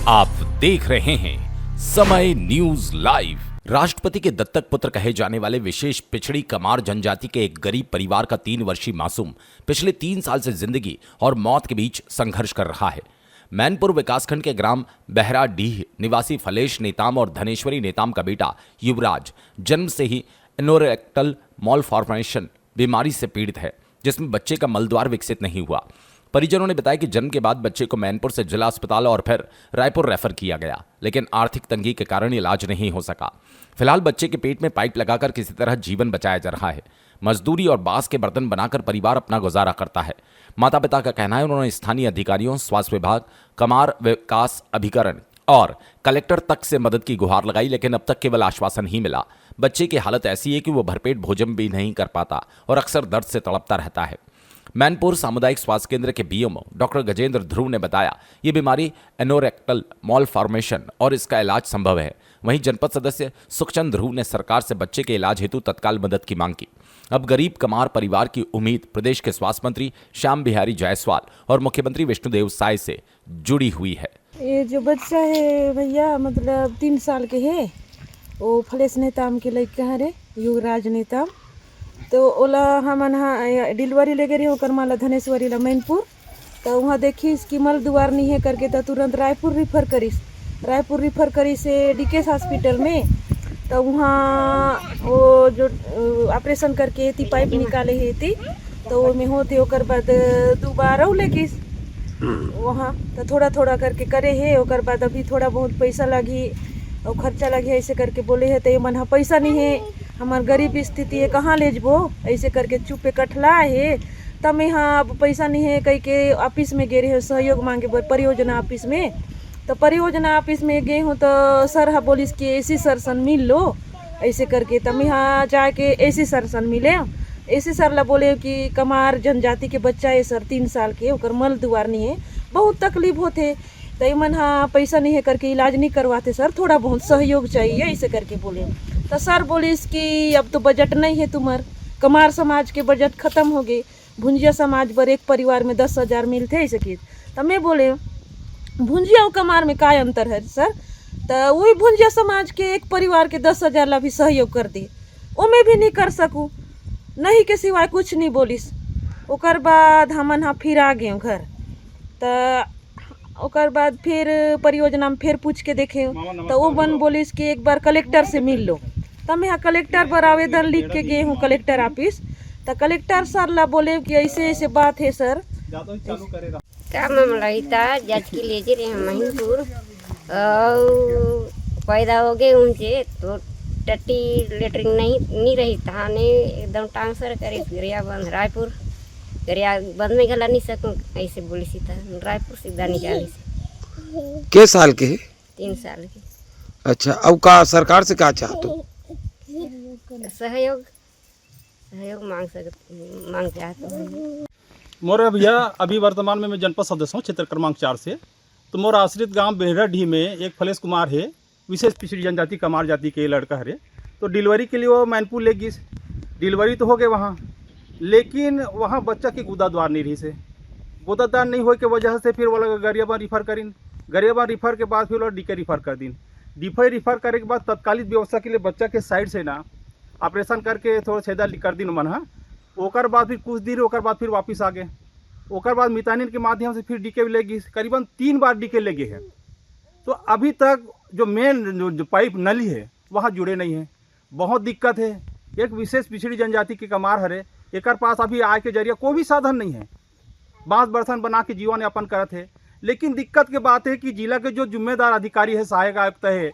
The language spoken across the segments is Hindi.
आप देख रहे हैं समय न्यूज लाइव। राष्ट्रपति के दत्तक पुत्र कहे जाने वाले विशेष पिछड़ी कमार जनजाति के एक गरीब परिवार का 3 वर्षीय मासूम पिछले 3 साल से जिंदगी और मौत के बीच संघर्ष कर रहा है। मैनपुर विकासखंड के ग्राम बहराडीह निवासी फलेश नेताम और धनेश्वरी नेताम का बेटा युवराज जन्म से ही एनोरेक्टल मालफॉर्मेशन बीमारी से पीड़ित है, जिसमें बच्चे का मलद्वार विकसित नहीं हुआ। परिजनों ने बताया कि जन्म के बाद बच्चे को मैनपुर से जिला अस्पताल और फिर रायपुर रेफर किया गया, लेकिन आर्थिक तंगी के कारण इलाज नहीं हो सका। फिलहाल बच्चे के पेट में पाइप लगाकर किसी तरह जीवन बचाया जा रहा है। मजदूरी और बांस के बर्तन बनाकर परिवार अपना गुजारा करता है। माता पिता का कहना है उन्होंने स्थानीय अधिकारियों, स्वास्थ्य विभाग, कमार विकास अभिकरण और कलेक्टर तक से मदद की गुहार लगाई, लेकिन अब तक केवल आश्वासन ही मिला। बच्चे की हालत ऐसी है कि वो भरपेट भोजन भी नहीं कर पाता और अक्सर दर्द से तड़पता रहता है। मैनपुर सामुदायिक स्वास्थ्य केंद्र के बीएमओ डॉक्टर गजेंद्र ध्रुव ने बताया ये बीमारी एनोरेक्टल मालफॉर्मेशन और इसका इलाज संभव है। वहीं जनपद सदस्य सुखचंद ध्रुव ने सरकार से बच्चे के इलाज हेतु तत्काल मदद की मांग की। अब गरीब कमार परिवार की उम्मीद प्रदेश के स्वास्थ्य मंत्री श्याम बिहारी जायसवाल और मुख्यमंत्री विष्णुदेव साय से जुड़ी हुई है। ये जो बच्चा है भैया मतलब 3 साल के है, वो फलेश नेताम के लड़का है रे, युवराज नेताम। तो ओला हमन डिलीवरी ले गए होकर माला धनेश्वरी ला मैनपुर। तो वहाँ देखी इसकी मल दुआर नहीं है करके तो तुरंत रायपुर रिफ़र करी से डीकेएस हॉस्पिटल में। तो वहाँ वो जो ऑपरेशन करके थी पाइप निकाले है थी, तो वो में होते ओकर बाद दोबारा ले गई वहाँ। तो थोड़ा थोड़ा करके करे है, ओकर बाद अभी थोड़ा बहुत पैसा लगी और खर्चा लगी है, ऐसे करके बोले है। तो ये मन पैसा नहीं है, हमार गरीब स्थिति है, कहाँ ले जबो, ऐसे करके चुपे कठला है। तब यहाँ अब पैसा नहीं है कहीं के ऑफिस में गए रहे सहयोग मांगे परियोजना ऑफिस में। तो परियोजना ऑफिस में गए हूँ तो सर हा बोलिस कि एसी सरसन मिल लो, ऐसे करके तब यहाँ जाके एसी सरसन मिले। एसी सर ला बोले कि कमार जनजाति के बच्चा है सर 3 साल के, ओकर मल दुआर नहीं है, बहुत तकलीफ होते। तो मन हाँ पैसा नहीं है करके इलाज नहीं करवाते सर, थोड़ा बहुत सहयोग चाहिए, ऐसे करके बोले। तो सर बोलिस कि अब तो बजट नहीं है तुम्हार, कमार समाज के बजट खत्म हो गए, भुंजिया समाज पर एक परिवार में 10,000 मिलते ऐसे की। तो मैं बोले भुंजिया और कमार में क्या अंतर है सर? तो वही भुंजिया समाज के एक परिवार के 10,000 ला भी सहयोग कर दे, वो मैं भी नहीं कर सकूँ, नहीं के सिवाय कुछ नहीं बोलिस। ओकर बाद हमन हाँ फिर आ गए घर। तो ओकर बाद फिर परियोजना में फिर पूछ के देखे तो वो बन बोलिस कि एक बार कलेक्टर से मिल लो। तब मैं कलेक्टर पर आवेदन लिख के गए हूँ कलेक्टर ऑफिस। तो कलेक्टर सर ला बोले कि ऐसे ऐसे बात है सर। क्या मामला था जज के ले जे रहे महिनपुर और पैदा हो गए उनसे तो टट्टी लेटरिंग नहीं रही था ने एकदम ट्रांसफर करे गरिया बंद रायपुर, गरिया बंद में गला नहीं सकूँ, ऐसे बोली सी था रायपुर सीधा निकाली से। के साल के? 3 साल के। अच्छा, अब का सरकार से क्या चाहते? सहयोग मांग चाहते हैं। मोर भैया अभी वर्तमान में मैं जनपद सदस्य हूँ क्षेत्र क्रमांक 4 से। तो मोर आश्रित गांव बेहराडीह में एक फलेश कुमार है, विशेष पिछड़ी जनजाति कमार जाति के लड़का है। तो डिलीवरी के लिए वो मैनपुर ले गई। डिलीवरी तो हो गए वहाँ, लेकिन वहाँ बच्चा की गुदाद्वार नहीं रही से, गुदाद्वार नहीं हो के वजह से फिर वो गरियाबा रिफ़र करीन। गरियाबा रिफ़र के बाद फिर वो डीके रिफ़र कर दिन। डीके रिफ़र करे के बाद तत्कालिक व्यवस्था के लिए बच्चा के साइड से ना ऑपरेशन करके थोड़ा छेदा कर दिन मन। हाँ, ओकर बाद फिर कुछ दिन ओकर बाद फिर वापस आ गए। ओकर बाद मितानिन के माध्यम से फिर डीके ले गई, करीबन 3 बार डीके ले गए हैं। तो अभी तक जो मेन जो पाइप नली है वहाँ जुड़े नहीं है, बहुत दिक्कत है। एक विशेष पिछड़ी जनजाति के कमार हरे, एक पास अभी आय के जरिए कोई भी साधन नहीं है, बांस बर्तन बना के जीवन यापन करते है। लेकिन दिक्कत की बात है कि जिला के जो जिम्मेदार अधिकारी है, सहायक आयुक्त है,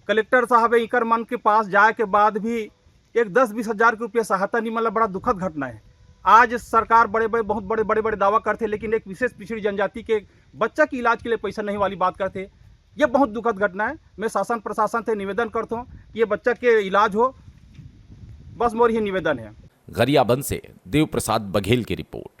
कलेक्टर साहब है, इकर मन के पास जाए के बाद भी एक 10-20 हज़ार रुपये सहायता नहीं मिला। बड़ा दुखद घटना है। आज सरकार बहुत बड़े दावा करते, लेकिन एक विशेष पिछड़ी जनजाति के बच्चा के इलाज के लिए पैसा नहीं वाली बात करते। ये बहुत दुखद घटना है। मैं शासन प्रशासन से निवेदन करता हूँ कि ये बच्चा के इलाज हो, बस मोर ही निवेदन है। गरियाबंद से देव प्रसाद बघेल की रिपोर्ट।